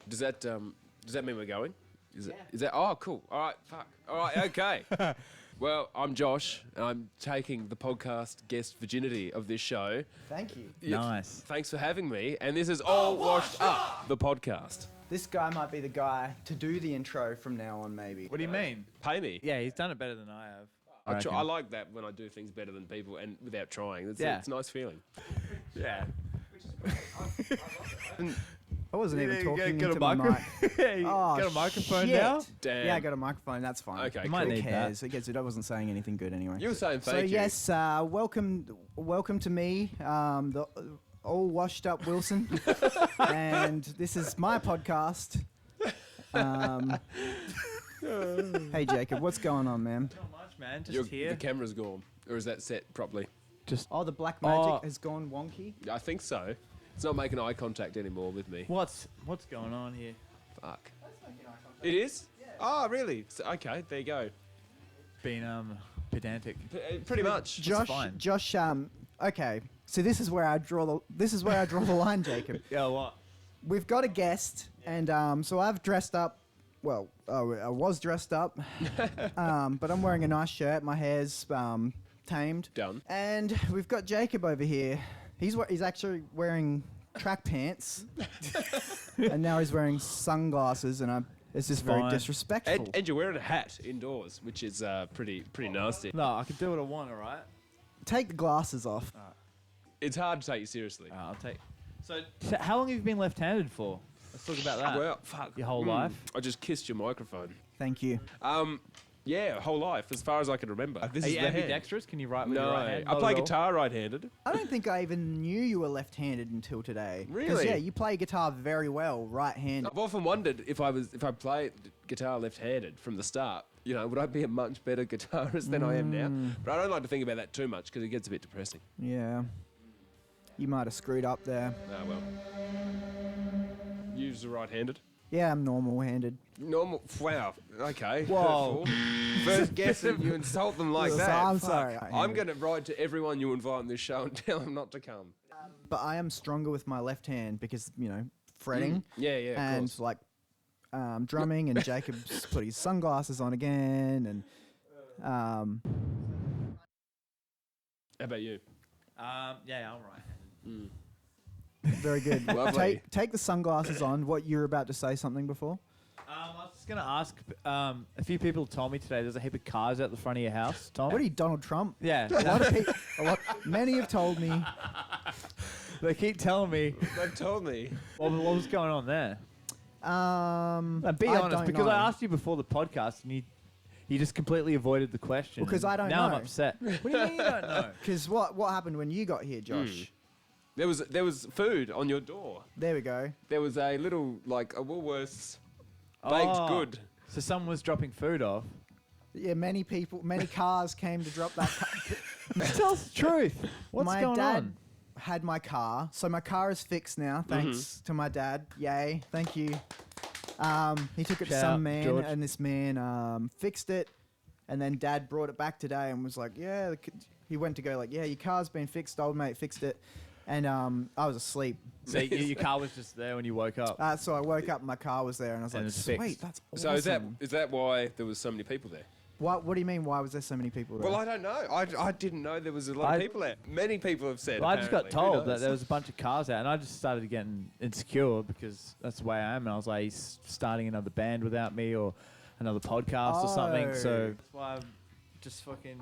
Does that mean we're going? Is that? Oh, cool. All right. Fuck. All right. Okay. Well, I'm Josh, and I'm taking the podcast guest virginity of this show. Thank you. Nice. Thanks for having me. And this is All Washed Up, the podcast. This guy might be the guy to do the intro from now on, maybe. What do you mean? Pay me. Yeah, he's done it better than I have. I like that when I do things better than people and without trying. It's a nice feeling. Yeah. I wasn't even talking got into my mic. Yeah, you Oh, got a microphone shit. now? Damn. Yeah, I got a microphone. That's fine. Okay, You might cool. Who need cares? Who cares? I wasn't saying anything good anyway. You were saying So thank you. yes, welcome to me, the all washed up Wilson, and this is my podcast. Hey Jacob, what's going on, man? Not much, man. Just The camera's gone. Or is that set properly? Oh, the black magic has gone wonky. I think so. It's not making eye contact anymore with me. What's going on here? Fuck. It is? Yeah. Oh, really? So, okay, there you go. Being pedantic. Pretty much. Josh, okay. So this is where I draw the line, Jacob. Yeah, what? We've got a guest, and so I've dressed up. Well, I was dressed up, but I'm wearing a nice shirt. My hair's tamed. Done. And we've got Jacob over here. He's actually wearing track pants, and now he's wearing sunglasses, and it's just very Fine. disrespectful. And you're wearing a hat indoors, which is pretty nasty. No, I can do what I want, alright? Take the glasses off. It's hard to take you seriously. I'll take... So, how long have you been left-handed for? Let's talk about that. Well, fuck. Your whole life? I just kissed your microphone. Thank you. Yeah, whole life, as far as I can remember. This Are is you the hand. ambidextrous? Can you write with your No, right hand? I Not play at all? guitar right-handed. I don't think I even knew you were left-handed until today. 'Cause, Really? yeah, you play guitar very well right-handed. I've often wondered if I played guitar left-handed from the start, would I be a much better guitarist than I am now? But I don't like to think about that too much because it gets a bit depressing. Yeah. You might have screwed up there. Ah, well. Use the right-handed. Yeah, I'm normal-handed. Normal. Wow. Okay. Whoa. Hurtful. First guess and you insult them like So that. I'm Fuck. sorry. I'm going to write to everyone you invite on this show and tell them not to come. But I am stronger with my left hand because, fretting. Yeah, of and course. like drumming, and Jacob's put his sunglasses on again, and How about you? Yeah, I'm right-handed. very good. Lovely. Take the sunglasses on. What, you're about to say something before? I was just going to ask, a few people told me today there's a heap of cars out the front of your house, Tom. What are you, Donald Trump? Yeah. A lot of people. Many have told me. They keep telling me They've told me. what was going on there. And be I honest, don't because know. I asked you before the podcast and you just completely avoided the question. Well, 'cause I don't now know. I'm upset. What do you mean you don't know? Because what happened when you got here, Josh? There was food on your door. There we go. There was a little, like, a Woolworths baked good. So someone was dropping food off. Yeah, many cars came to drop that. Tell us the truth. What's my going dad on? had my car, so my car is fixed now. Thanks to my dad. Yay! Thank you. He took it to Shout some out, man, George. and this man fixed it. And then Dad brought it back today and was like, "Yeah." He went to go like, "Yeah, your car's been fixed. Old mate fixed it." And I was asleep. So your car was just there when you woke up. So I woke up and my car was there, and I was And like, it's "Sweet, fixed. that's awesome." So is that why there was so many people there? What do you mean? Why was there so many people there? Well, I don't know. I didn't know there was a lot of people there. Many people have said. Well, I just got apparently. Who told that knows? there was a bunch of cars out, and I just started getting insecure because that's the way I am. And I was like, he's starting another band without me or another podcast or something. So that's why I'm just fucking...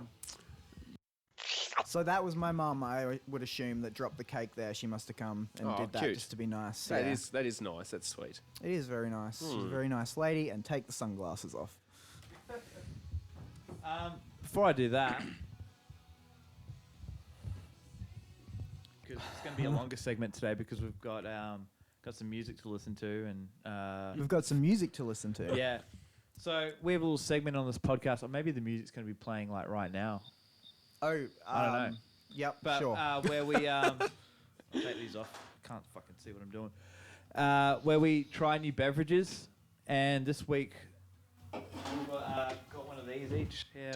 So that was my mum, I would assume, that dropped the cake there. She must have come and Oh, did that cute. just to be nice. That Yeah. is nice. That's sweet. It is very nice. She's a very nice lady, and take the sunglasses off. Before I do that, because it's going to be a longer segment today because we've got some music to listen to and We've got some music to listen to. yeah. So we have a little segment on this podcast, or maybe the music's going to be playing like right now. Oh, I don't know. Yep, But sure. where we I'll take these off. Can't fucking see what I'm doing. Where we try new beverages, and this week we've got one of these each. Yeah. One of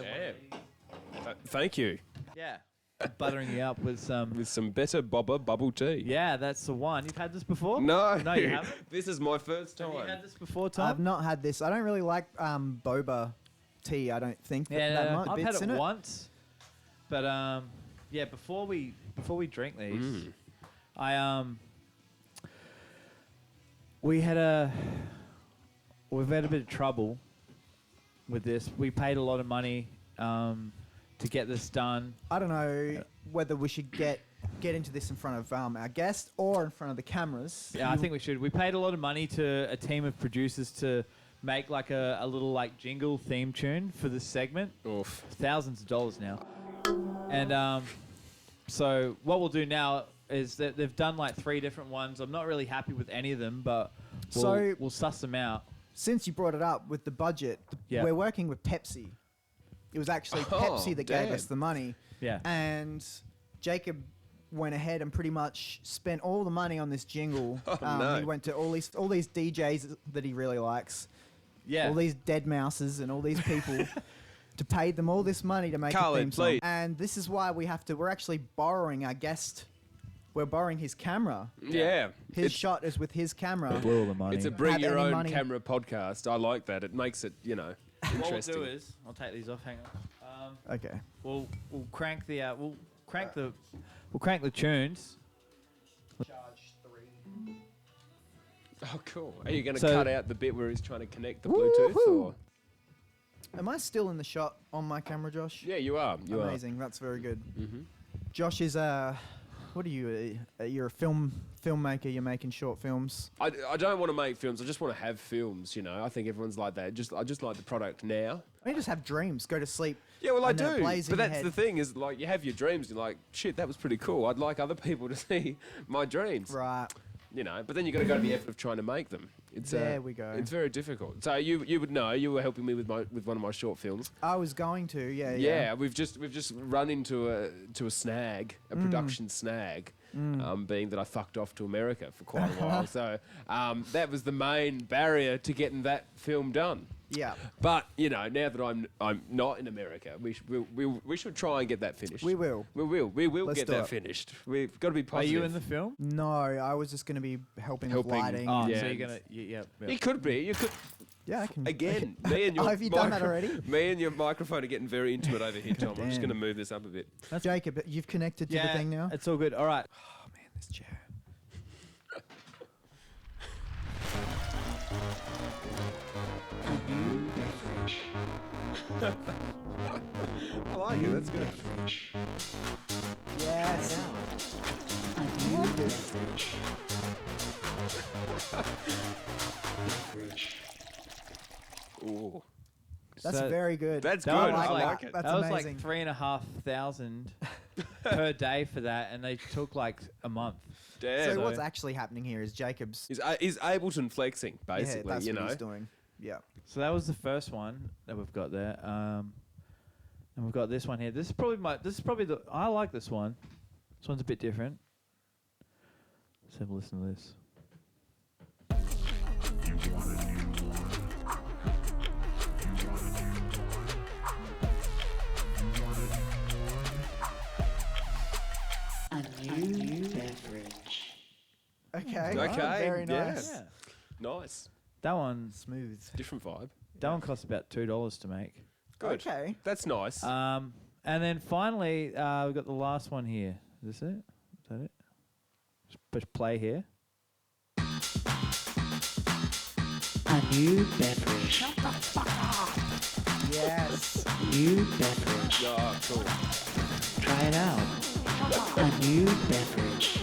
Damn. these. Thank you. Yeah. buttering you up with some. With some better Bobber bubble tea. Yeah, that's the one. You've had this before? No. No, you haven't? This is my first time. Have you had this before, Tom? I've not had this. I don't really like boba tea. I don't think that much. I've bits had in it once. But yeah, before we drink these, we've had a bit of trouble with this. We paid a lot of money to get this done. I don't know whether we should get into this in front of our guest or in front of the cameras. Yeah, I think we should. We paid a lot of money to a team of producers to make like a little like jingle theme tune for this segment. Oof. Thousands of dollars now. And so what we'll do now is that they've done like 3 different ones. I'm not really happy with any of them, but we'll suss them out. Since you brought it up with the budget, we're working with Pepsi. It was actually Pepsi that gave us the money. Yeah. And Jacob went ahead and pretty much spent all the money on this jingle. No. He went to all these DJs that he really likes. Yeah. All these dead mouses and all these people to pay them all this money to make Carly, a theme song. please. And this is why we're actually borrowing our guest. We're borrowing his camera. Yeah. His shot is with his camera. Blew all the money. It's a bring your any own money. camera podcast. I like that. It makes it, What interesting. we'll do is I'll take these off. Hang on. Okay. We'll crank the tunes. Oh, cool. Are you going to So- cut out the bit where he's trying to connect the Bluetooth? Woohoo. Or? Am I still in the shot on my camera, Josh? Yeah, you are. You Amazing. That's very good. Mm-hmm. Josh is what are you? You're a filmmaker. You're making short films. I don't want to make films. I just want to have films. I think everyone's like that. I just like the product now. You just have dreams. Go to sleep. Yeah, well, I and then it do. plays in But your that's head. the thing is, like, you have your dreams. You're like, shit, that was pretty cool. I'd like other people to see my dreams. Right. But then you got to go to the effort of trying to make them. There we go. It's very difficult. So you would know. You were helping me with one of my short films. I was going to. Yeah. Yeah, we've just run into a snag, a production snag, being that I fucked off to America for quite a while. So that was the main barrier to getting that film done. Yeah. But now that I'm not in America, we should try and get that finished. We will. We will Let's get do that it. finished. We've got to be Are positive. you in the film? No, I was just going to be helping with Helping. lighting. Oh, Yeah. so you're gonna yeah. You could be. You could. Yeah, I can. Again, me and your Have you done that already? Me and your microphone are getting very intimate over here, Tom. I'm just Damn. going to move this up a bit. Jacob, you've connected to the thing now. It's all good. All right. Oh man, this chair. I like it. That's good. Yes. Ooh, That's So very good. that's That good. was I like- like it. That's that was amazing. like 3,500 per day for that, and they took like a month. Damn. So what's actually happening here is Jacob's. Is Ableton flexing, basically, yeah, that's what he's doing. Yeah. So that was the first one that we've got there. And we've got this one here. This is probably the. I like this one. This one's a bit different. Let's have a listen to this. A new beverage. Okay. Okay, Very yeah. nice. Yeah. Nice. That one. Smooth. Different vibe. That one costs about $2 to make. Good. Okay. That's nice. And then finally, we've got the last one here. Is this it? Is that it? Just push play here. A new beverage. Yes. New beverage. Oh, cool. Try it out. A new beverage.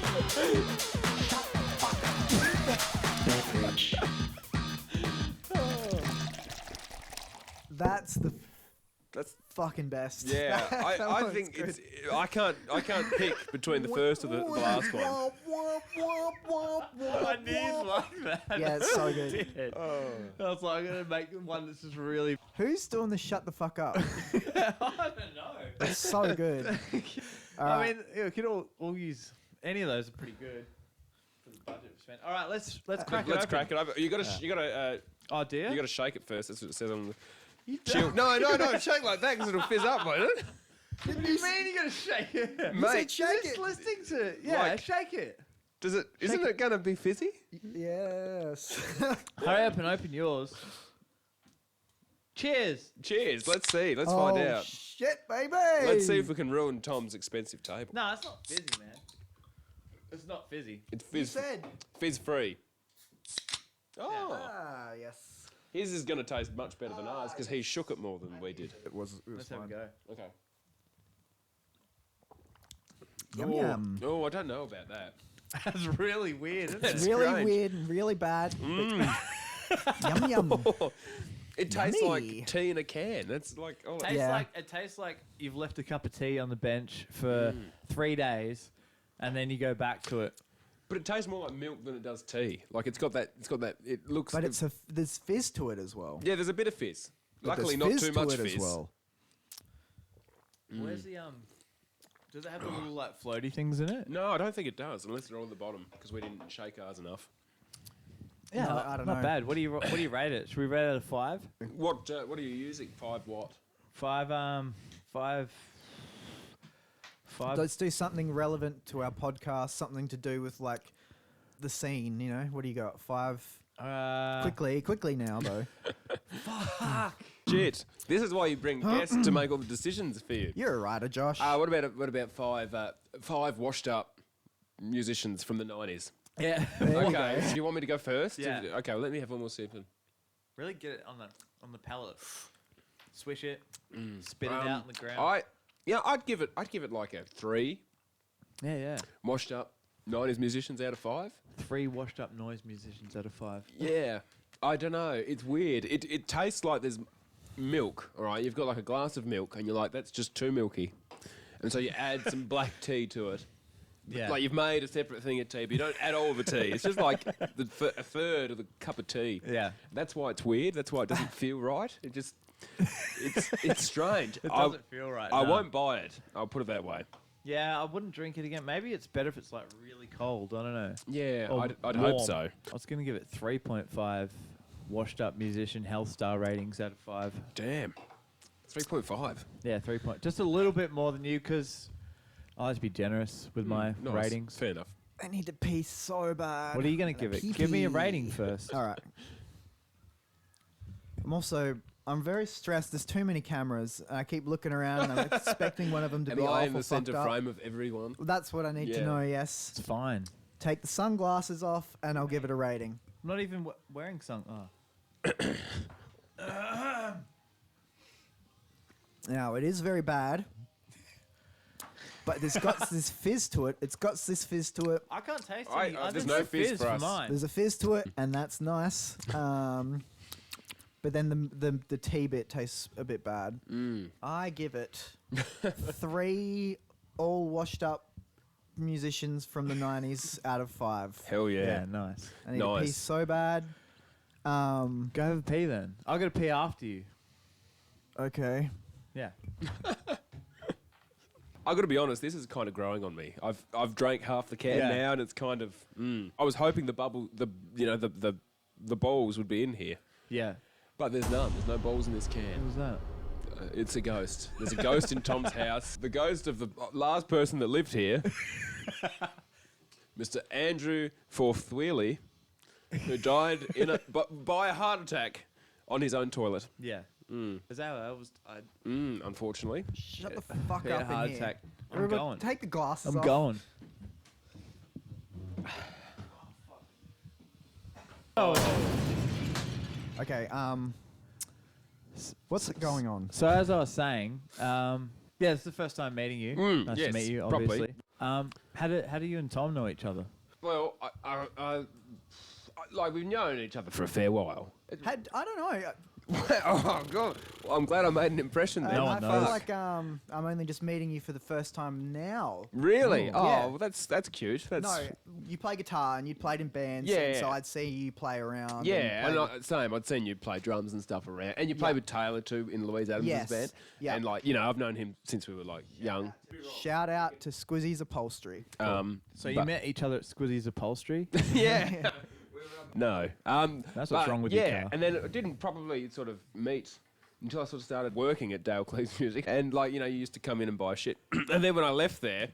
Beverage. That's the That's fucking best. yeah. That I one's think good. it's. I can't pick between the first or the last one. I did like that. Yeah, it's so good. Oh. I was like, I'm going to make one that's just really... Who's doing the shut the fuck up? I don't know. It's so good. All I right. mean, we could all use... Any of those are pretty good for the budget we spent. All right, let's crack it Let's open. crack it over. You gotta Oh, dear? you gotta shake it first. That's what it says on the. You Chill. No, shake like that because it'll fizz up, won't it? What do you mean you gotta shake it? You said shake it. Listening to it. Yeah, Like- shake it. Isn't it gonna be fizzy? Yes. Hurry up and open yours. Cheers. Cheers. Let's see. Let's find out. Shit, baby. Let's see if we can ruin Tom's expensive table. No, it's not fizzy, man. It's not fizzy. It's You fizz said. free. Oh, Ah, yes. his is gonna taste much better than ours because he shook it more than we did. It was Let's have a go. Okay. Yum oh, yum. Oh, I don't know about that. That's really weird, isn't That's it? Really strange. weird and really bad. Yum yum. It tastes Yummy. like tea in a can. That's like Tastes Yeah. it tastes like you've left a cup of tea on the bench for 3 days, and then you go back to it. but it tastes more like milk than it does tea. Like it's got that. It looks. But there's fizz to it as well. yeah. There's a bit of fizz. But Luckily, there's not fizz too to much it fizz. as well. Where's the Does it have the little like floaty things in it? No, I don't think it does, unless they're on the bottom because we didn't shake ours enough. Yeah, No, not, I don't not know. bad. What do you rate it? Should we rate it out of 5? What are you using? 5 what? 5 5. Let's do something relevant to our podcast, something to do with like the scene, you know? What do you got? 5 quickly now though. Shit. This is why you bring guests to make all the decisions for you. You're a writer, Josh. What about 5 washed up musicians from the 90s? Yeah. Okay. Do you want me to go first? Yeah. Okay. Well, let me have one more sip. Really get it on the palate. Swish it. Spit it out on the ground. I'd give it like a 3 yeah. washed up 90s musicians out of 5. 3 washed up noise musicians out of 5. Yeah. I don't know. It's weird. It tastes like there's milk. All right. You've got like a glass of milk, and you're like, that's just too milky, and so you add some black tea to it. Yeah. Like you've made a separate thing of tea, but you don't add all the tea. It's just like a third of the cup of tea. Yeah. That's why it's weird. That's why it doesn't feel right. It's strange. It doesn't feel right. I no. won't buy it. I'll put it that way. Yeah, I wouldn't drink it again. Maybe it's better if it's like really cold. I don't know. Yeah, Or I'd hope warm. so. I was going to give it 3.5 washed up musician health star ratings out of 5. Damn. 3.5. Yeah, 3 point. Just a little bit more than you because I like to be generous with my Nice. ratings. Fair enough. I need to pee so bad. What are you going to give it? Give me a rating first. All right. I'm very stressed. There's too many cameras, and I keep looking around, and I'm expecting one of them to be Am I awful in the fucked centre up. frame of everyone? That's what I need to Yeah. know. Yes. It's fine. Take the sunglasses off, and I'll give it a rating. I'm not even wearing some. Oh. Now it is very bad, but there's got this fizz to it. It's got this fizz to it. I can't taste I- any. there's didn't no see fizz for us. mine. There's a fizz to it, and that's nice. But then the tea bit tastes a bit bad. I give it 3 all washed up musicians from the 90s out of 5. Hell yeah. Yeah, nice. I need to pee Nice. so bad. Go have a pee then. I'll go to pee after you. Okay. Yeah. I got to be honest. This is kind of growing on me. I've drank half the can Yeah. now, and it's kind of. I was hoping the balls would be in here, Yeah. but there's none. There's no balls in this What can. was that? It's a ghost. There's a ghost in Tom's house. The ghost of the last person that lived here, Mr. Andrew Forthwheely, who died by a heart attack on his own toilet. Yeah. Is that how I was? Unfortunately. Shut the fuck Yeah, up heart in here. attack. I'm Everybody going. Take the glasses I'm off. going. Okay. What's going on? So as I was saying, yeah, it's the first time meeting you. Nice to yes, meet you, properly. obviously. How do you and Tom know each other? Well, like we've known each other for a fair while. I don't know. Oh god! Well, I'm glad I made an impression there. No I one feel knows. like I'm only just meeting you for the first time now. Really? Oh, Yeah. well, that's cute. That's No, you play guitar and you'd played in bands. Yeah. And so I'd see you play around. yeah, and and same. I'd seen you play drums and stuff around, and you played with Taylor too in Louise Adams' Yes. band. Yeah. And like I've known him since we were like young. Shout out to Squizzy's Upholstery. So you but- met each other at Squizzy's Upholstery? Yeah. No. That's what's but wrong with you, yeah, Taylor. and then it didn't probably sort of meet until I sort of started working at Dale Cleese Music. And, like, you know, you used to come in and buy shit. And then when I left there,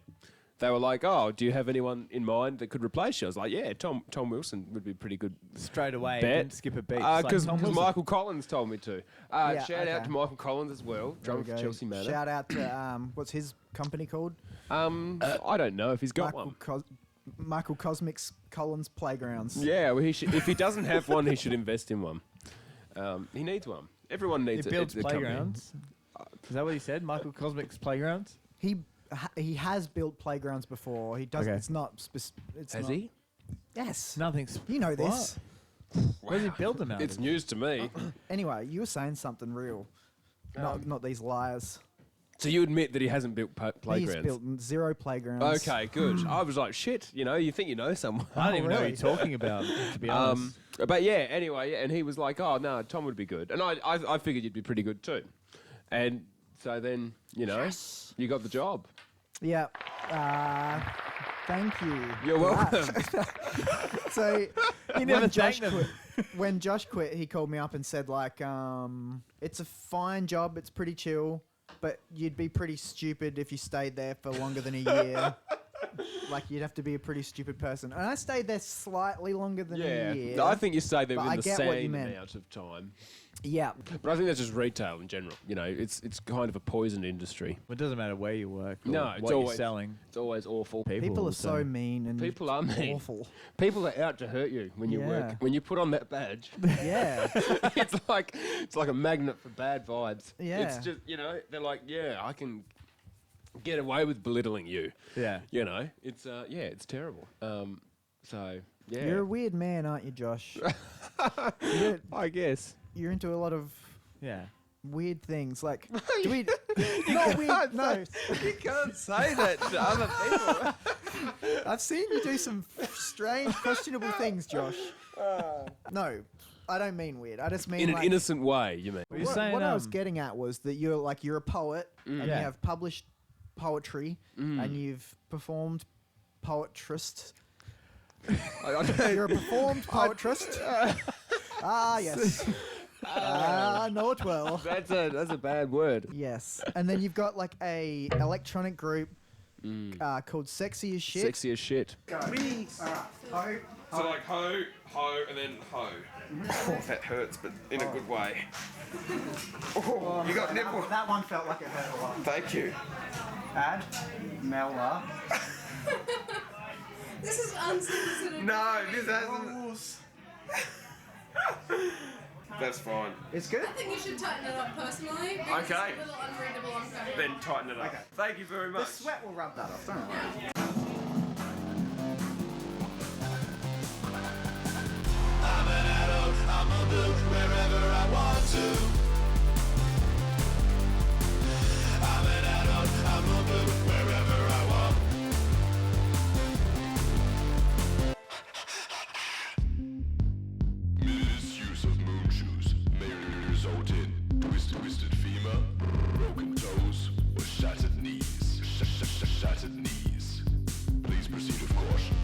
they were like, "Oh, do you have anyone in mind that could replace you?" I was like, "Yeah, Tom Wilson would be pretty good." Straight away, Bet. didn't skip a beat. Because Tom Wilson. Michael Collins told me to. Shout out okay. to Michael Collins as well, There we drummer for go. Chelsea Manor. Shout out to what's his company called? I don't know if he's got one. Michael Cosmic's Collins Playgrounds. Yeah, well, he should, if he doesn't have one, he should invest in one. He needs one. Everyone He needs builds a company. playgrounds. Is that what he said? Michael Cosmic's Playgrounds? He has built playgrounds before. He does. Okay. It's not. It's Has not, he? Yes. Nothing's. You know this. Where's he build them out It's of? news to me. Anyway, you were saying something real. Not these liars. So you admit that he hasn't built playgrounds? He's built 0 playgrounds. Okay, good. I was like, shit, you know, you think you know someone. I don't even know what really? you're talking about, to be honest. But yeah, anyway, yeah, and he was like, "Oh no, Tom would be good," and I figured you'd be pretty good too, and so then you know you got the job. Yeah. Thank you. You're for that. welcome. So You never when Josh thanked them. quit, when Josh quit, he called me up and said like, it's a fine job, it's pretty chill, but you'd be pretty stupid if you stayed there for longer than a year. Like you'd have to be a pretty stupid person. And I stayed there slightly longer than Yeah, a year. I think you stay there But I within the get what you same meant. amount of time. Yeah. But I think that's just retail in general. You know, it's kind of a poisoned industry. It doesn't matter where you work or No, it's what you're always- selling. It's always awful. People are so say. mean and People are mean. awful. People are out to hurt you when you Yeah. work. When you put on that badge, Yeah. it's like a magnet for bad vibes. Yeah. It's just, you know, they're like, yeah, I can get away with belittling you. Yeah. You know, it's it's terrible. So yeah, You're a weird man, aren't you, Josh? you're, I guess. you're into a lot of Yeah. weird things. Like, do we? Not weird. No, You can't say that to other people. I've seen you do some strange, questionable things, Josh. No, I don't mean weird. I just mean In an like, innocent way, you mean? Well, you're what, saying, what I was getting at was that you're a poet and you Yeah. have published poetry and you've performed poetrist. You're a performed poetrist. Yes. I know it well. That's a bad word. Yes. And then you've got like a electronic group called Sexy as Shit. Sexy as shit. Alright. So like ho, and then ho. That hurts, but in a good way. Oh, you got nipple. That one felt like it hurt a lot. Thank you. Add Mela. This is unsolicited. No, this hasn't. That's fine. It's good? I think you should tighten it up personally. Because Okay. It's a little unreadable on camera. Then tighten it up. Okay. Thank you very The much. sweat will rub that off, don't worry. Misuse of moon shoes may result in twisted femur, broken toes, or shattered knees. Shattered knees. Please proceed with caution.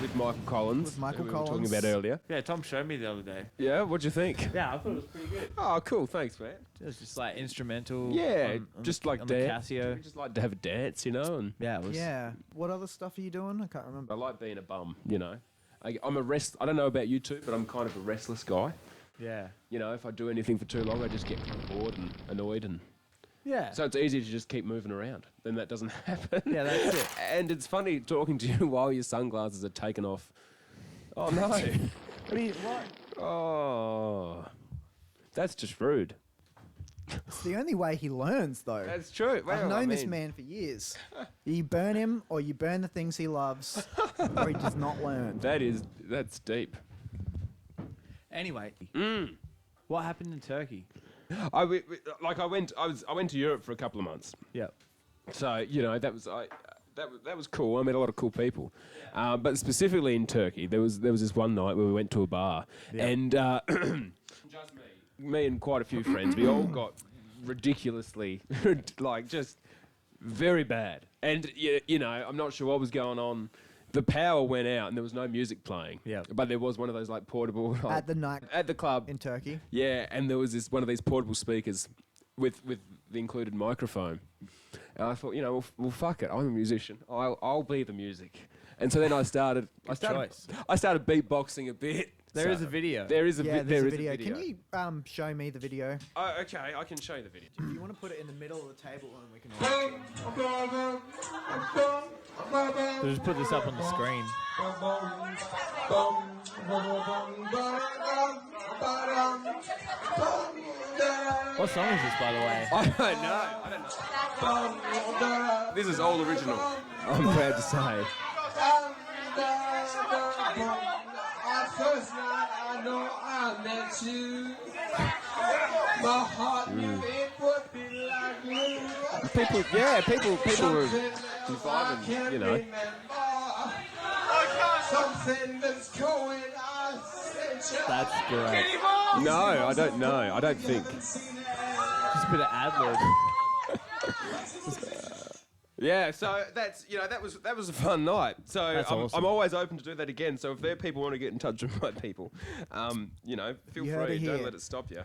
With Michael Collins. With Michael who we were talking Collins. about earlier. Yeah, Tom showed me the other day. Yeah, what'd you think? Yeah, I thought it was pretty good. Oh, cool. Thanks, man. It was just like instrumental. Yeah, on just the, like on the dance. Casio. We just like to have a dance, you know, and Yeah, it was. Yeah. What other stuff are you doing? I can't remember. I like being a bum, you know. I'm a I don't know about you two, but I'm kind of a restless guy. Yeah. You know, if I do anything for too long, I just get kind of bored and annoyed, and Yeah. so it's easy to just keep moving around. Then that doesn't happen. Yeah, that's it. And it's funny talking to you while your sunglasses are taken off. Oh no! What do you what? Oh, that's just rude. It's the only way he learns, though. That's true. I've Well, known I this mean, man for years. You burn him, or you burn the things he loves, or he does not learn. That's deep. Anyway, Mm. what happened in Turkey? I went to Europe for a couple of months. Yep. So you know that was cool. I met a lot of cool people, but specifically in Turkey, there was this one night where we went to a bar, Yeah. and just me and quite a few friends, we all got ridiculously, like just very bad. And you know, I'm not sure what was going on. The power went out and there was no music playing. Yeah. But there was one of those like portable At the night at the club in Turkey. Yeah, and there was this one of these portable speakers with the included microphone. And I thought, you know, well fuck it. I'm a musician. I'll be the music. And so then I started beatboxing a bit. There is a video. There is a Yeah, there there's is a video. Can you show me the video? Oh, okay, I can show you the video. If you want to put it in the middle of the table and we can watch it. So just put this up on the screen. What song is this, by the way? I don't know. This is all original. I'm proud to say. First night I know I met you. My heart knew it would be like glue. People were vibing, you know. Something that's going on. That's great. No, I don't know. I don't think. Just a bit of ad-lib. Yeah, so that's that was a fun night. So That's awesome. I'm always open to do that again. So if there are people who want to get in touch with my people, you know, feel You heard free. it Don't here. let it stop you.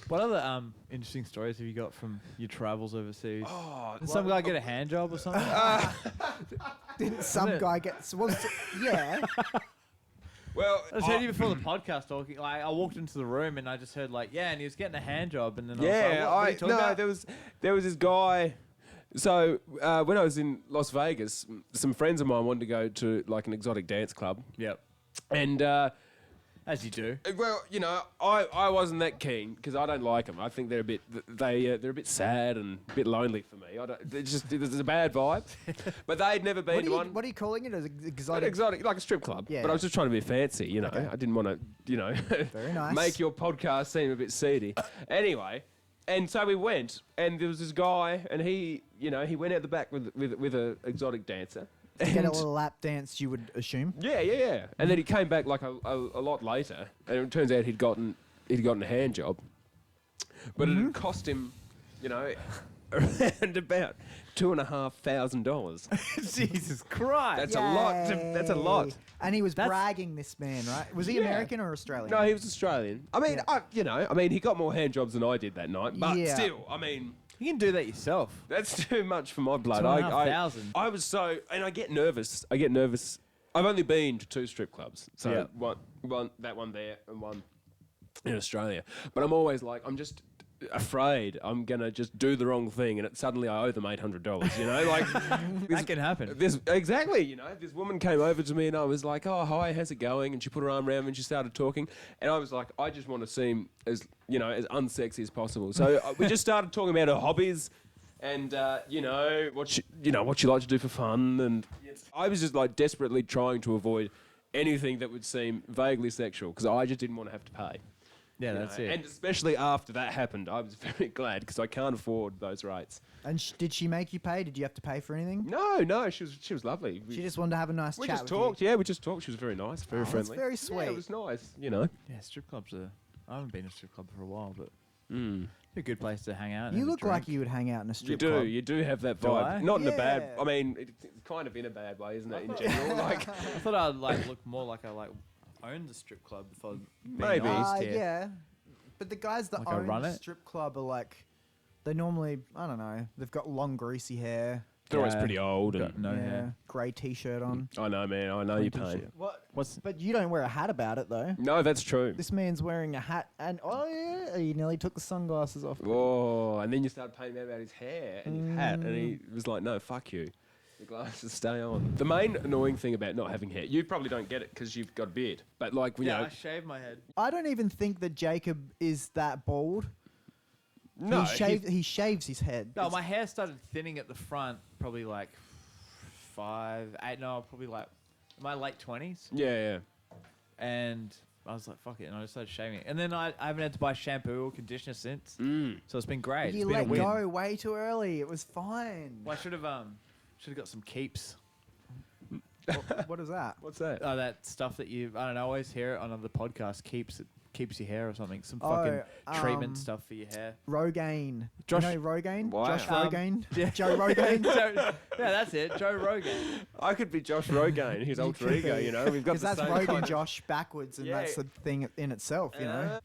What other interesting stories have you got from your travels overseas? Oh, Did some guy get a hand job or something? Didn't some guy get... yeah. well, I just heard you before the podcast talking. Like, I walked into the room and I just heard like, yeah, and he was getting a hand job, and then I was like, what are you talking about? there was this guy. So when I was in Las Vegas, some friends of mine wanted to go to like an exotic dance club, Yep, and as you do. well, you know, I wasn't that keen because I don't like them. I think they're a bit they're a bit sad and a bit lonely for me. There's a bad vibe. But they'd never been to one. What are you calling it? An An exotic? exotic, like a strip club. Yeah. But I was just trying to be fancy, you know. Okay. I didn't want to, you know, Very nice. make your podcast seem a bit seedy. Anyway, and so we went, and there was this guy, and he, you know, he went out the back with a exotic dancer. Get a And- little lap dance, you would assume. yeah. And then he came back like a lot later, and it turns out he'd gotten a hand job, but it had cost him, you know, around about $2,500. Jesus Christ! That's a lot. That's a lot. Yay. And he was That's- bragging, this man, right? Was he Yeah. American or Australian? No, he was Australian. I mean, he got more hand jobs than I did that night, but Yeah. still, I mean. You can do that yourself. That's too much for my blood. $2,500. I was so, and I get nervous. I've only been to 2 strip clubs, so Yeah. one there and one in Australia. But I'm always like, I'm just afraid I'm gonna just do the wrong thing, and suddenly I owe them $800. You know, like That can happen. exactly. You know, this woman came over to me, and I was like, "Oh, hi, how's it going?" And she put her arm around me, and she started talking, and I was like, "I just want to seem as as unsexy as possible." So we just started talking about her hobbies, and what she liked to do for fun, and I was just like desperately trying to avoid anything that would seem vaguely sexual because I just didn't want to have to pay. Yeah, you that's know. it. And especially after that happened, I was very glad because I can't afford those rates. And did she make you pay? Did you have to pay for anything? No, she was lovely. She just wanted to have a nice We chat just with talked. you. Yeah, we just talked. She was very nice, very Oh, that's friendly. very Yeah, sweet. it was nice. You know. Yeah, strip clubs are. I haven't been to a strip club for a while, but Mm. it's a good place to hang out. and You have a look like drink. you would hang out in a You strip do. club. You do have that Do vibe. I? Not in a bad. Yeah. I mean, it's kind of in a bad way, isn't it? In general, like I thought I'd like look more like I owned the strip club if I'd been Maybe. honest here. Yeah. But the guys that Like I own run the it? strip club are like, they normally, I don't know, they've got long greasy hair. they're always Yeah. pretty old. Got And no hair. Grey t-shirt on. I know, man. I know your pain. What's But you don't wear a hat about it though. No, that's true. This man's wearing a hat and he nearly took the sunglasses off. Oh, and then you started paying me about his hair and his hat, and he was like, "No, fuck you. The glasses stay on." The main annoying thing about not having hair, you probably don't get it because you've got a beard. But like, you yeah, know, I shaved my head. I don't even think that Jacob is that bald. no, He shaves his head. No, my hair started thinning at the front, probably like 5, 8. No, probably like my late 20s, yeah. and I was like, "Fuck it," and I just started shaving it. And then I haven't had to buy shampoo or conditioner since, Mm. so it's been great. You it's been let a win. go way too early. It was fine. Well, I should have got some keeps. What is that? What's that? That stuff that I don't know, I always hear it on other podcasts. Keeps it keeps your hair or something. Some Oh, fucking treatment stuff for your hair. Rogaine. Josh- You know Rogaine? Wow. Josh Um, Rogaine? Yeah. Joe Rogaine? Yeah, that's it. Joe Rogan. I could be Josh Rogaine, his alter ego. You know, we've got Because the that's same Rogan kind of- Josh backwards, and Yeah. that's the thing in itself, you know.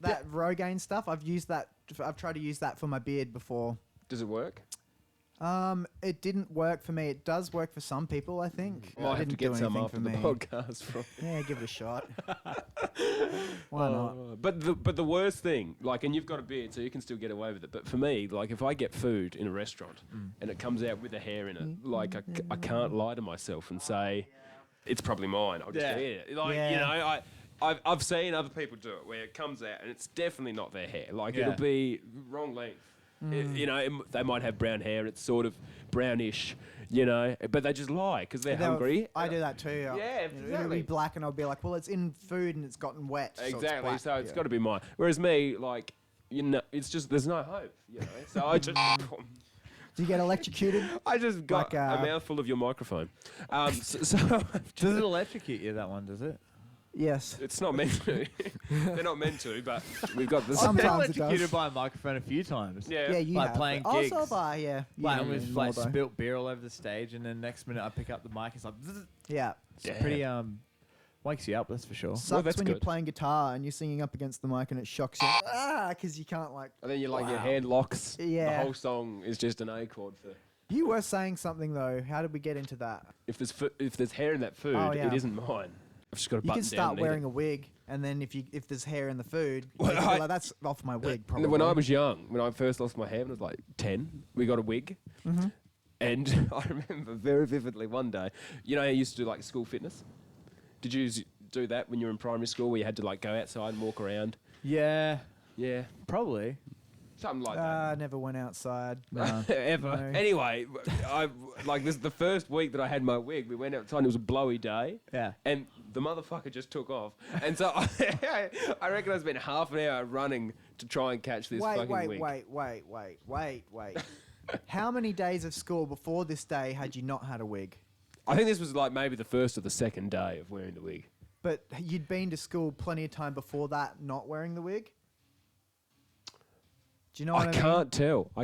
That Rogaine stuff, I've used that. I've tried to use that for my beard before. Does it work? It didn't work for me. It does work for some people, I think. I might It have to didn't do get some anything after for the me. podcast. From. Yeah, give it a shot. Why not? But the worst thing, like, and you've got a beard, so you can still get away with it. But for me, like, if I get food in a restaurant and it comes out with the hair in it, like, I can't lie to myself and say it's probably mine. I'll just eat it. Like, you know, I've seen other people do it where it comes out and it's definitely not their hair. Like, it'll be wrong length. You know, they might have brown hair. It's sort of brownish, you know, but they just lie because they're hungry. I do that too. Yeah, It'll exactly. be black, and I'll be like, "Well, it's in food and it's gotten wet." Exactly. So It's got to be mine. Whereas me, like, you know, it's just there's no hope. You know, so I just. Do you get electrocuted? I just got Like, a mouthful of your microphone. So Does it electrocute you, that one, does it? Yes. it's not meant to. They're not meant to, but we've got this. Sometimes I've been it does. electrocuted by a microphone a few times. Yeah. Yeah, you Like have. playing Also, gigs. yeah. Like, yeah, we've more like though. spilt beer all over the stage, and then next minute I pick up the mic, it's like, zzz. Yeah. It's pretty wakes you up, that's for sure. Sucks that's when you're good. playing guitar and you're singing up against the mic and it shocks you. Because you can't like. And then you like your hand locks. Yeah. The whole song is just an A chord for. You were saying something though. How did we get into that? If there's hair in that food, Oh, yeah. it isn't mine. I've just got to You button can down start and eat wearing it. a wig, and then if there's hair in the food, Well, you can be I- like, that's off my wig. Probably. When I was young, when I first lost my hair, when I was like 10, we got a wig. And I remember very vividly one day, you know, I used to do like school fitness. Did you do that when you were in primary school where you had to like go outside and walk around? Yeah, Yeah. probably. Something like that. I never went outside. Ever. No. Anyway, I like this. The first week that I had my wig, we went outside. And it was a blowy day. Yeah. And the motherfucker just took off. And so I reckon I spent half an hour running to try and catch this fucking wig. Wait. How many days of school before this day had you not had a wig? I think this was like maybe the first or the second day of wearing the wig. But you'd been to school plenty of time before that not wearing the wig? Do you know what I mean? I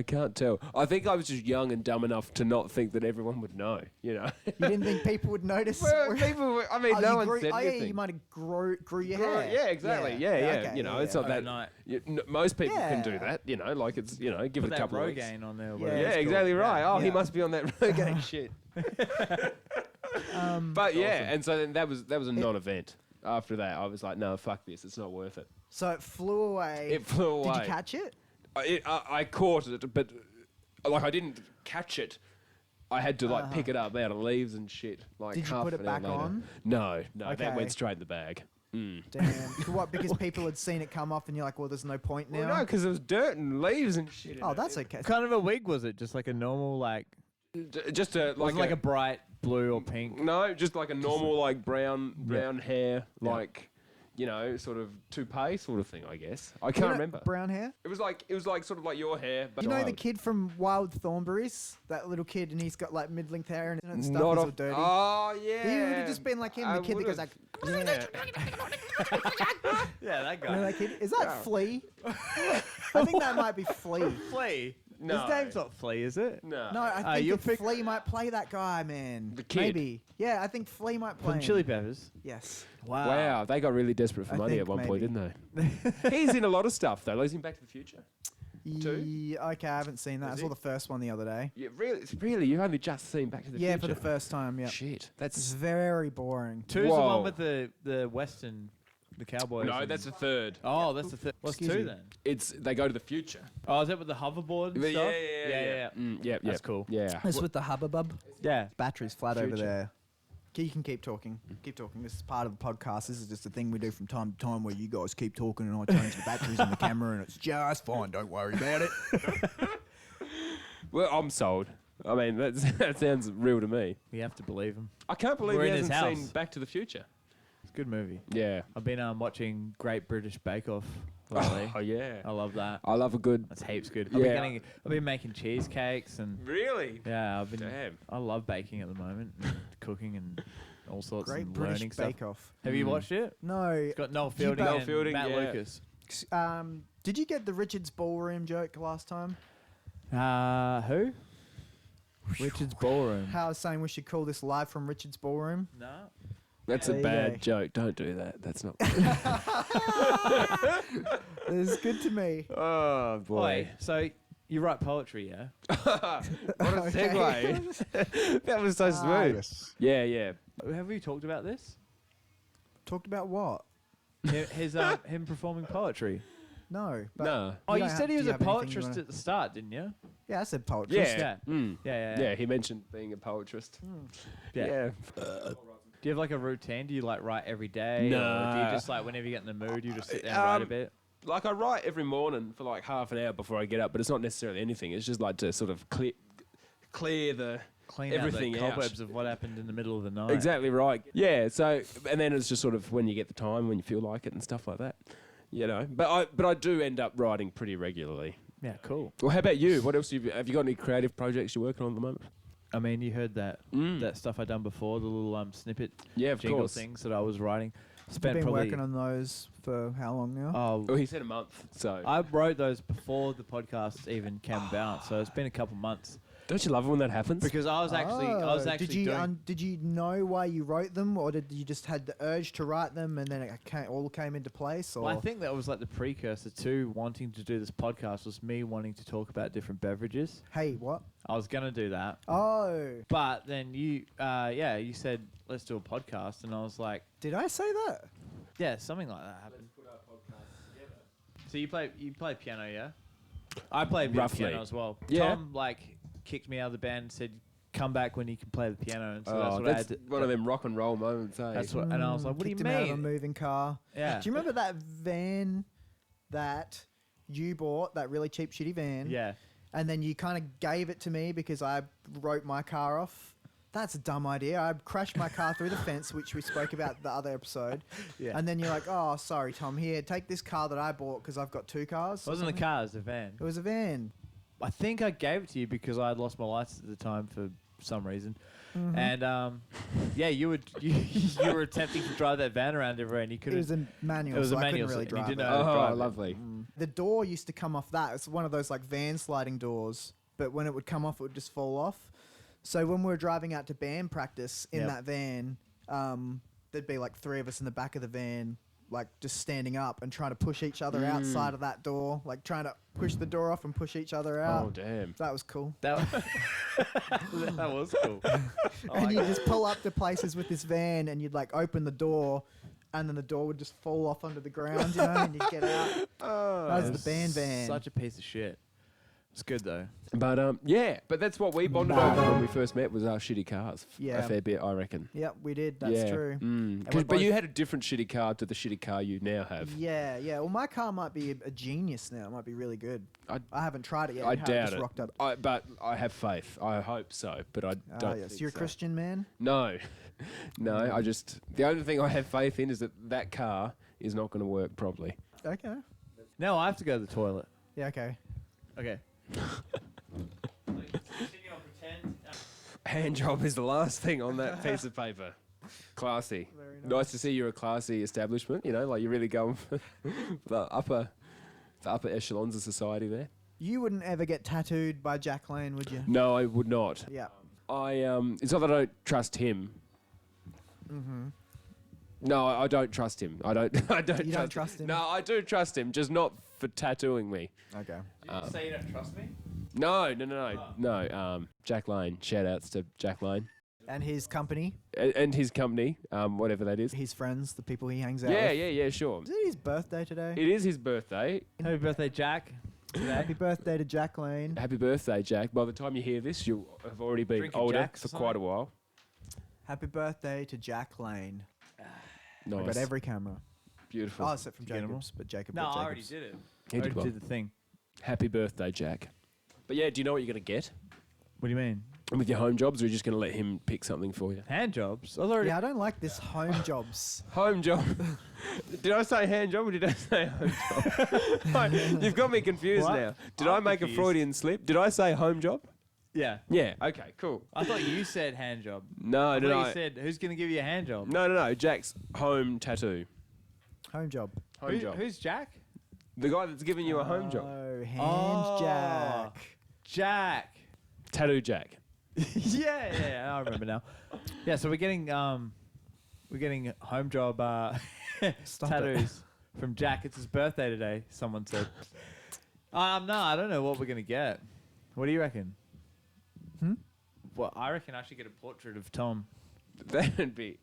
can't tell. I think I was just young and dumb enough to not think that everyone would know, you know. You didn't think people would notice? Well, people were, I mean, no one said yeah, anything. you might have grew your hair. Yeah, exactly. Yeah. Okay, You know, yeah, it's not that. Overnight. Most people can do Yeah. that, you know, like it's, you know, give Put it a that couple of weeks. Rogaine on there. Yeah, whatever Yeah, it's called. exactly right. Oh, he Yeah. must be on that Rogaine shit. But yeah, and so then that was a non-event. After that, I was like, no, fuck this. It's not worth it. So it flew away. It flew away. Did you catch it? I caught it, but like I didn't catch it. I had to like pick it up out of leaves and shit. Like Did you half put it an hour back later. on? No, that Okay. went straight in the bag. Damn. What? Because people had seen it come off, and you're like, well, there's no point now. Well, no, because there was dirt and leaves and shit. in Oh, it. that's okay. What kind of a wig was it? Just like a normal, like, Just a was it like a bright blue or pink? no, just like a normal like brown hair, Yeah. like you know, sort of toupee sort of thing. I guess I You can't know, remember. Brown hair. It was like sort of like your hair, but You know the wild. kid from Wild Thornberries? That little kid, and he's got like mid-length hair and stuff. Not He's all off. dirty. Oh yeah. He would have just been like him, I the kid that goes would've. like. Yeah, that You know guy. that kid? Is that Flea? I think that might be Flea. Flea. No. His name's not Flea, is it? No. No, I think you're that Flea might play that guy, man. The kid? Maybe. Yeah, I think Flea might play From him. Chili Peppers. Yes. Wow, they got really desperate for I money think at one point, maybe. didn't they? He's in a lot of stuff though. He's in Back to the Future. Two? Yeah, okay, I haven't seen that. I Was saw he? the first one the other day. Yeah, really, you've only just seen Back to the Yeah, Future. for the first time, yeah. Shit, It's that's very boring. Two's the Whoa. one with the western, the cowboys. no, and- that's the third. Oh, that's the third. What's Excuse two me. then? It's they go to the future. Oh, is that with the hoverboard and Yeah, stuff? yeah. Yeah. That's cool. Yeah. It's with the hubbub. Yeah. Battery's flat over Future. there. You can keep talking. Keep talking. This is part of the podcast. This is just a thing we do from time to time where you guys keep talking and I change the batteries on the camera and it's just fine. Don't worry about it. Well, I'm sold. I mean, that sounds real to me. You have to believe him. I can't believe We're he in his hasn't seen house. Back to the Future. It's a good movie. Yeah. I've been watching Great British Bake Off lately. Oh yeah. I love that. I love a good. That's heaps good. Yeah. I've been making cheesecakes and Really? yeah, Damn. I love baking at the moment, and cooking and all sorts Great of British learning stuff. Bake Off. Have you watched it? No. It's got Noel Do you Fielding ba- and Fielding, Matt yeah. Lucas. Did you get the Richards Ballroom joke last time? Who? Richard's Ballroom. How I was saying we should call this live from Richards Ballroom. No. That's There a you bad go. joke. Don't do that. That's not. It's good to me. Oh Boy, so you write poetry, yeah? What a segue. That was so smooth. Yes. Yeah, yeah. Have we talked about this? Talked about what? Him performing poetry. No. But No. Oh, You you don't said have- he do was you a have anything you poetrist wanna- at the start, didn't you? Yeah, I said poetry. Yeah. Yeah. Mm. Yeah. He mentioned being a poetrist. Yeah. Yeah. Do you have like a routine? Do you like write every day? Or do Nah. you just like whenever you get in the mood, you just sit down and write a bit? Like I write every morning for like half an hour before I get up, but it's not necessarily anything. It's just like to sort of clear the Clean everything out the out. cobwebs of what happened in the middle of the night. Exactly right. Yeah. So and then it's just sort of when you get the time, when you feel like it, and stuff like that. You know. But I do end up writing pretty regularly. Yeah, cool. Well, how about you? What else have you got? Any creative projects you're working on at the moment? I mean, you heard that Mm. that stuff I done before, the little snippet Yeah, of jingle course. things that I was writing. You've Spent been probably working on those for how long now? oh, Well, he said a month. So I wrote those before the podcast even came about, so it's been a couple months. don't you love it when that happens? Because I was actually Did you doing. did you know why you wrote them, or did you just had the urge to write them and then it all came into place? Or Well, I think that was like the precursor to wanting to do this podcast. Was me wanting to talk about different beverages. hey, what? I was gonna do that, Oh, but then you said let's do a podcast, and I was like, did I say that? yeah, something like that happened. So you play piano, yeah? I play a bit of Roughly. piano as well. Yeah. Tom kicked me out of the band and said, "Come back when you can play the piano." And so that's Oh, what I that's had to. one of them rock and roll moments, eh? That's what, and I was like, "What do you Kicked him out of a mean?" moving car. Yeah. Do you remember that van that you bought, that really cheap, shitty van? Yeah. And then you kind of gave it to me because I wrote my car off. That's a dumb idea. I crashed my car through the fence, which we spoke about the other episode. Yeah. And then you're like, oh, sorry, Tom. Here, take this car that I bought because I've got two cars. It wasn't a car, it was a van. It was a van. I think I gave it to you because I had lost my license at the time for some reason. Mm-hmm. And yeah, you were attempting to drive that van around everywhere, and you It couldn't. was a manual, It was so a I manual, couldn't really and you drive didn't it. know how to Oh, drive it. lovely. The door used to come off that. It's one of those like van sliding doors, but when it would come off, it would just fall off. So when we were driving out to band practice in Yep. that van, there'd be like three of us in the back of the van, like just standing up and trying to push each other outside of that door, like trying to push the door off and push each other out. Oh, damn. That was cool. That was cool. And you just pull up to places with this van, and you'd like open the door, and then the door would just fall off onto the ground, you know, and you'd get out. That was the band van. Such a piece of shit. It's good though. But yeah, but that's what we bonded over when we first met was our shitty cars. Yeah. A fair bit, I reckon. Yep, we did. That's yeah. true. Mm. we're But you both- had a different shitty car to the shitty car you now have. Yeah, yeah. Well, my car might be a genius now. It might be really good. I haven't tried it yet. I How doubt just it. Rocked up. But I have faith. I hope so, but I don't Yes. think You're a so. Christian man. No. No, I just... The only thing I have faith in is that car is not going to work properly. Okay. Now I have to go to the toilet. Yeah. Okay. Okay. Hand job is the last thing on that piece of paper. Classy. Very Nice to see you're a classy establishment, you know, like you're really going for the upper echelons of society there. You wouldn't ever get tattooed by Jack Lane, would you? No, I would not. Yeah. It's not that I don't trust him. Mm-hmm. No, I don't trust him. I don't You don't trust him? No, I do trust him, just not for tattooing me. Okay. Did you say you don't trust me? No. Jack Lane. Shout outs to Jack Lane. And his company, And his company, whatever that is. his friends, the people he hangs out Yeah, with. yeah, sure. Is it his birthday today? It is his birthday. Happy birthday, Jack. Happy birthday to Jack Lane. Happy birthday, Jack. By the time you hear this, you'll have already been Drinking older Jacks or for quite a while. Happy birthday to Jack Lane. I Nice. got every camera. Beautiful. Oh, except from Did you get 'em all? Jacobs, but Jacob. No, got I already Jacobs. did it. He I did already well. did the thing. Happy birthday, Jack. But yeah, do you know what you're going to get? What do you mean? With your home jobs, or are you just going to let him pick something for you? Hand jobs? I was already. Yeah, I don't like this home jobs. Home job. Did I say hand job or did I say home job? You've got me confused What? now. Did I'm I make confused. a Freudian slip? Did I say home job? Yeah. Yeah. Okay. Cool. I thought you said hand job. No, I no, thought no. you said, who's going to give you a hand job? No. Jack's home tattoo. Home job. Home job. Who's Jack? The guy that's giving you a home job. Oh, hands Jack. Jack. Tattoo Jack. yeah, I remember now. Yeah, so we're getting home job tattoos from Jack. It's his birthday today, someone said. No, I don't know what we're gonna get. What do you reckon? Well, I reckon I should get a portrait of Tom. That'd be.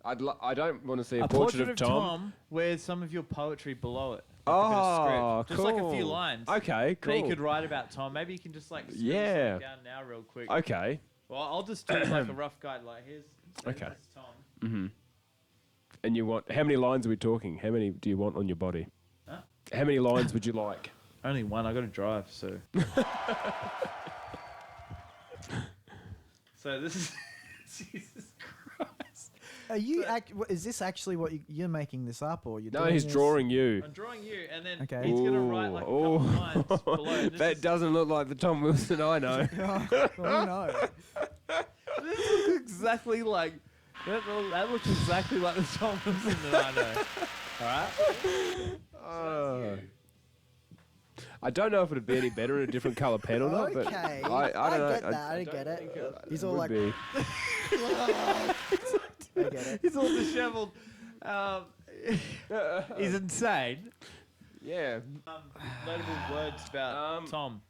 I don't want to see a portrait of Tom. with some of your poetry below it. Oh, Just like a few lines. Okay, cool. That you could write about Tom. Maybe you can just like scribble Yeah. something down now real quick. Okay. Well, I'll just do like a rough guide. Like here's Okay. this is Tom. Mm-hmm. And you want how many lines are we talking? How many do you want on your body? Huh? How many lines would you like? Only one. I got to drive, so. So this is Jesus Christ. Are you? Is this actually what you're making this up, or you're? No, doing he's this? drawing you. I'm drawing you, and then Okay. he's gonna write like a couple lines below. This That is- doesn't look like the Tom Wilson I know. Oh no. This looks exactly like that looks exactly like the Tom Wilson that I know. All right. I don't know if it'd be any better in a different colour pen or not, but Okay. I don't know. get that. I get it. He's all would like, be. I get it. He's all dishevelled. He's insane. Yeah. Notable words about Tom.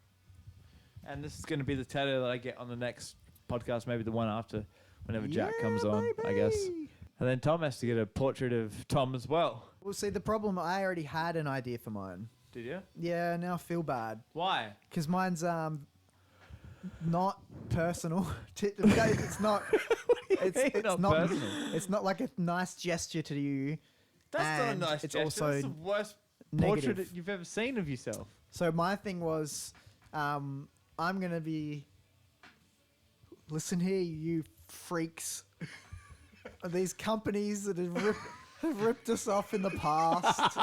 And this is going to be the tattoo that I get on the next podcast, maybe the one after, whenever Jack comes on, I guess. And then Tom has to get a portrait of Tom as well. Well, see, the problem, I already had an idea for mine. Did you? Yeah, now I feel bad. Why? Because mine's not personal. It's not. It's not not personal? It's not like a nice gesture to you. That's not and a nice it's gesture. also That's the worst negative. portrait you've ever seen of yourself. So my thing was, I'm gonna be. Listen here, you freaks. These companies that have ripped us off in the past,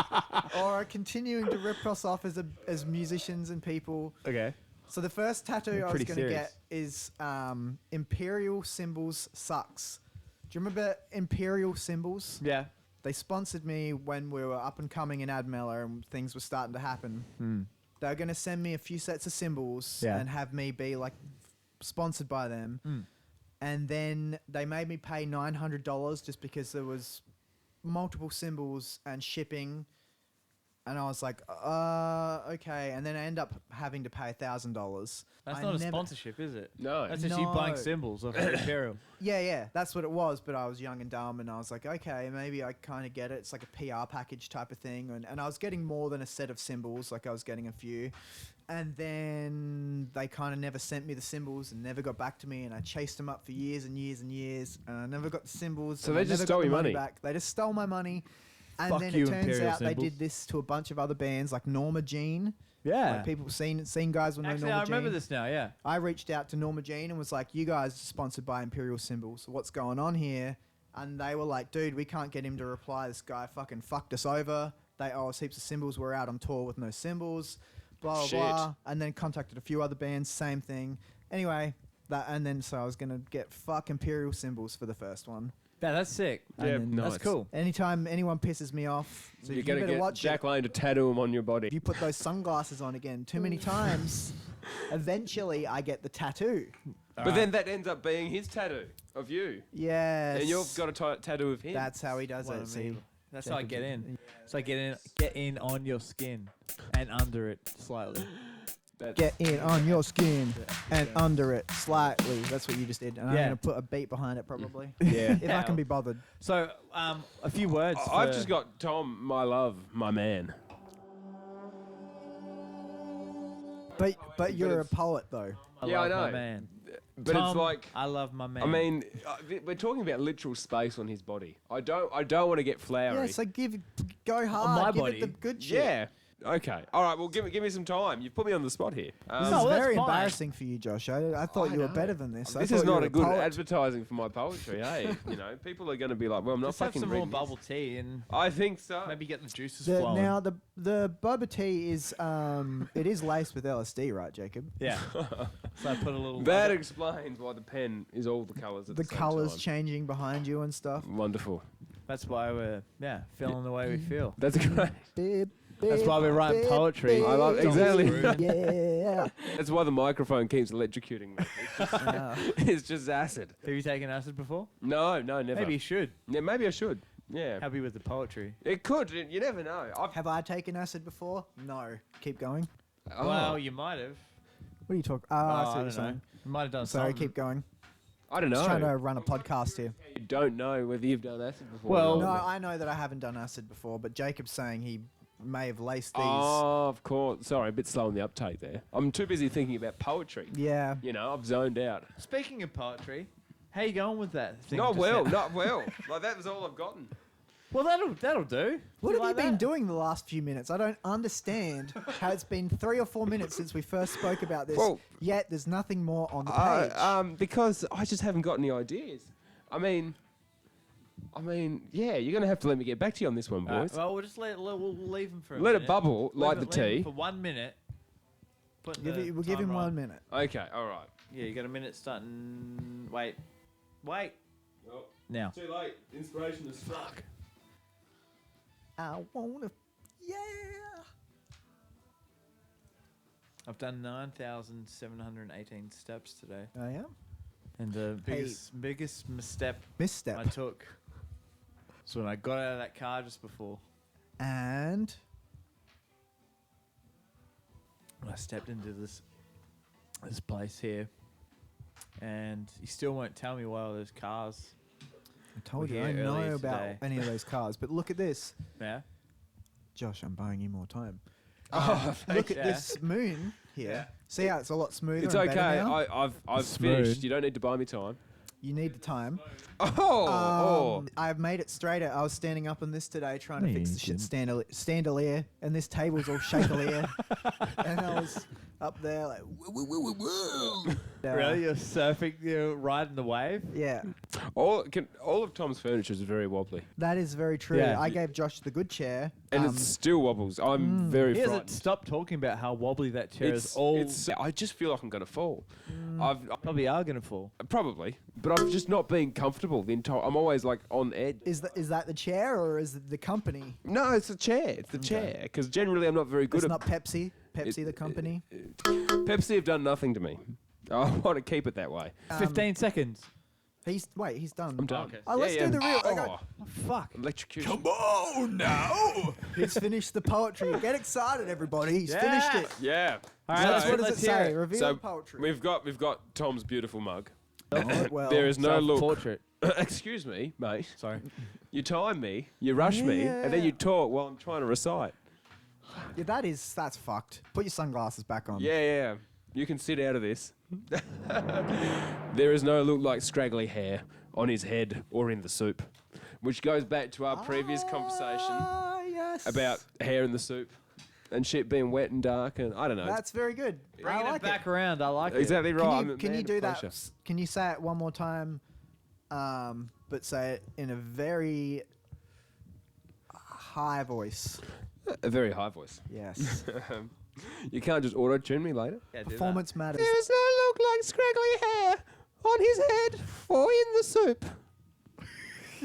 or are continuing to rip us off as musicians and people. Okay. So the first tattoo I was pretty going to serious. get is Imperial Symbols Sucks. Do you remember Imperial Symbols? Yeah. They sponsored me when we were up and coming in Admella and things were starting to happen. They were going to send me a few sets of symbols and have me be like sponsored by them. And then they made me pay $900 just because there was multiple symbols and shipping. And I was like, okay. And then I end up having to pay $1,000. That's not a sponsorship, is it? No. That's just you buying No. symbols off the Imperial. Yeah, that's what it was. But I was young and dumb, and I was like, okay, maybe I kind of get it. It's like a PR package type of thing. And I was getting more than a set of symbols. Like I was getting a few. And then they kind of never sent me the symbols and never got back to me. And I chased them up for years and years and years. And I never got the symbols. So and they I just never stole got the your money? back. They just stole my money. And Fuck then you, it turns Imperial out they Symbols. did this to a bunch of other bands like Norma Jean. Yeah. Like people seen guys will know Actually, Norma I remember Jean. this now, yeah. I reached out to Norma Jean and was like, you guys are sponsored by Imperial Symbols. What's going on here? And they were like, dude, we can't get him to reply. This guy fucking fucked us over. They owe us heaps of symbols. We're out on tour with no symbols. Blah, blah, Shit. blah. And then contacted a few other bands. Same thing. Anyway, so I was going to get fuck Imperial Symbols for the first one. Yeah, that's sick. Yeah, And then nice. That's cool. Anytime anyone pisses me off, so You're you going to better get watch Jack it. Lane to tattoo him on your body. If you put those sunglasses on again too many times, eventually I get the tattoo. But then that ends up being his tattoo of you. Yes. And you've got a tattoo of him. That's how he does What it. I See, mean. That's how I Jacob's- get in. So I get in on your skin and under it slightly. Get in on your skin and under it slightly. That's what you just did. And I'm Yeah. going to put a beat behind it probably. Yeah. If I can be bothered. So, a few words. I've for- just got Tom, my love, my man. But you're a it's- poet though. Yeah, I love my know. man. But Tom, it's like, I love my man. I mean, we're talking about literal space on his body. I don't want to get flowery. Yeah, so go hard. my give body? it the good shit. Yeah. Okay. All right. Well, give me some time. You've put me on the spot here. This No, is that's very fine. embarrassing for you, Josh. I thought I you were know. better than this. I This thought is you not were a good poet. advertising for my poetry. Hey, people are going to be like, well, I'm not Just have fucking some more reading this. bubble tea and I think so. maybe get the juices The, flowing. now the boba tea is it is laced with LSD, right, Jacob? Yeah. So I put a little. That explains why the pen is all the colours at the The same colours time. changing behind you and stuff. Wonderful. That's why we're feeling the way we feel. That's great. That's why we write poetry. I love exactly. Yeah. That's why the microphone keeps electrocuting me. It's just acid. Have you taken acid before? No, never. Maybe you should. Yeah, maybe I should. Yeah. Happy with the poetry. It could. You never know. Have I taken acid before? No. Keep going. Well, you might have. What are you talking? Oh, I see I what you're don't know. saying. You might have done Sorry, something. keep going. I don't know. Just trying to run a podcast here. You don't know whether you've done acid before. Well- or No, not. I know that I haven't done acid before, but Jacob's saying he may have laced these. Oh, of course. Sorry, a bit slow in the uptake there. I'm too busy thinking about poetry. Yeah. I've zoned out. Speaking of poetry, how you going with that thing? Not just well, now? not well. Like, that was all I've gotten. Well, that'll do. What have like you been that? doing the last few minutes? I don't understand how it's been 3 or 4 minutes since we first spoke about this, Well- yet there's nothing more on the page. Because I just haven't got any ideas. I mean, yeah, you're going to have to let me get back to you on this one, boys. Well, we'll just we'll leave him for a Let minute. it bubble, Leave like it- the leave him tea. for 1 minute. We'll give him 1 minute. Okay, all right. Yeah, you got a minute starting. Wait. Oh, Now. too late. Inspiration is struck. I wanna, yeah. I've done 9,718 steps today, I am. and the biggest misstep I Misstep. took was when I got out of that car just before. And I stepped into this place here, and you still won't tell me why all those cars. I told We're you I here know earlier about today. any of those cars, but look at this. Yeah. Josh, I'm buying you more time. Oh, Look at Yeah. this moon here. Yeah. See how it's a lot smoother. It's and okay. better now? I've Smooth. finished. You don't need to buy me time. You need the time. Oh. I've made it straighter. I was standing up on this today trying to No, fix you the shit didn't. standalier, and this table's all shakalier. And I was up there like, Really? You're surfing, you're riding the wave? Yeah, all of Tom's furniture is very wobbly, that is very true. Yeah. I gave Josh the good chair. and it still wobbles. I'm very He hasn't frightened. stopped talking about how wobbly that chair is all. I just feel like I'm going to fall. I've Probably are going to fall. probably, but I've just not been comfortable the entire. I'm always like on edge. Is that the chair or is it the company? No, it's the chair. It's the chair. Because generally I'm not very good It's at. not Pepsi. Pepsi, the company. Pepsi have done nothing to me. I want to keep it that way. 15 seconds. He's done. I'm done. Okay. Oh, let's do the real. Oh, Fuck. electrocution. Come on now. He's finished the poetry. Get excited, everybody. He's finished it. Yeah. All So right, what does it let's hear say? it. Reveal So the poetry. we've got Tom's beautiful mug. Oh, well, There is no look. Portrait. Excuse me, mate. Sorry. You time me, you rush me, and then you talk while I'm trying to recite. yeah, that's fucked. Put your sunglasses back on. Yeah. You can sit out of this. There is no look like scraggly hair on his head or in the soup, which goes back to our previous conversation Ah, yes. about hair in the soup and shit being wet and dark, and I don't know. That's very good. Bringing I like it back around. I like it. exactly right. Can you do that? Can you say it one more time? But say it in a very high voice. A very high voice. Yes. You can't just auto-tune me later. Yeah, do that. Performance matters. There is no look like scraggly hair on his head or in the soup.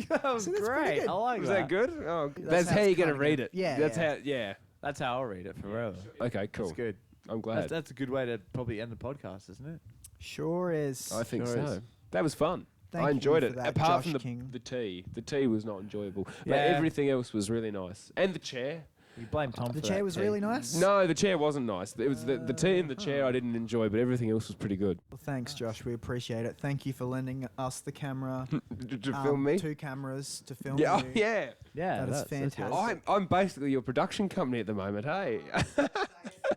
That was See, that's pretty great. good. I like Was that. that good? Oh, That's that's how how it's you're gonna kinda read good. it. Yeah, That's yeah. how. Yeah. That's how I'll read it forever. Okay. Cool. That's good. I'm glad. That's a good way to probably end the podcast, isn't it? Sure is. I think Sure so. is. That was fun. Thank I you enjoyed for it. that, Apart Josh from King. the tea. The tea was not enjoyable. But Yeah. everything else was really nice. And the chair. You blame Tom for The that. chair was too. really nice. No, the chair wasn't nice. It was the tea and the chair I didn't enjoy, but everything else was pretty good. Well, thanks, Josh. We appreciate it. Thank you for lending us the camera. To film me? 2 cameras to film Yeah, you. yeah. Yeah, That is that's good. fantastic. I'm basically your production company at the moment, hey?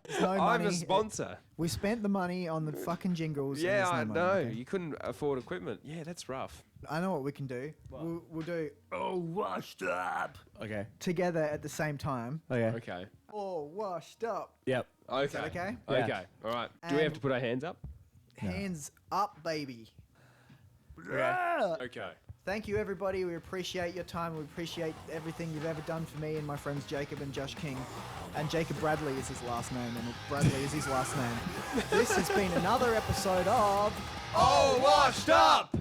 There's no I'm money. a sponsor. We spent the money on the fucking jingles. and Yeah, there's no I money, know. okay? You couldn't afford equipment. Yeah, that's rough. I know what we can do. We'll do all washed up Okay. together at the same time. Okay. Okay. All washed up. Yep. Okay. that okay? Yeah. Okay. All right. Do we have And- to put our hands up? Hands up, baby. Okay. Thank you, everybody. We appreciate your time. We appreciate everything you've ever done for me and my friends Jacob and Josh King. And Jacob Bradley is his last name, and Bradley is his last name. This has been another episode of All washed up!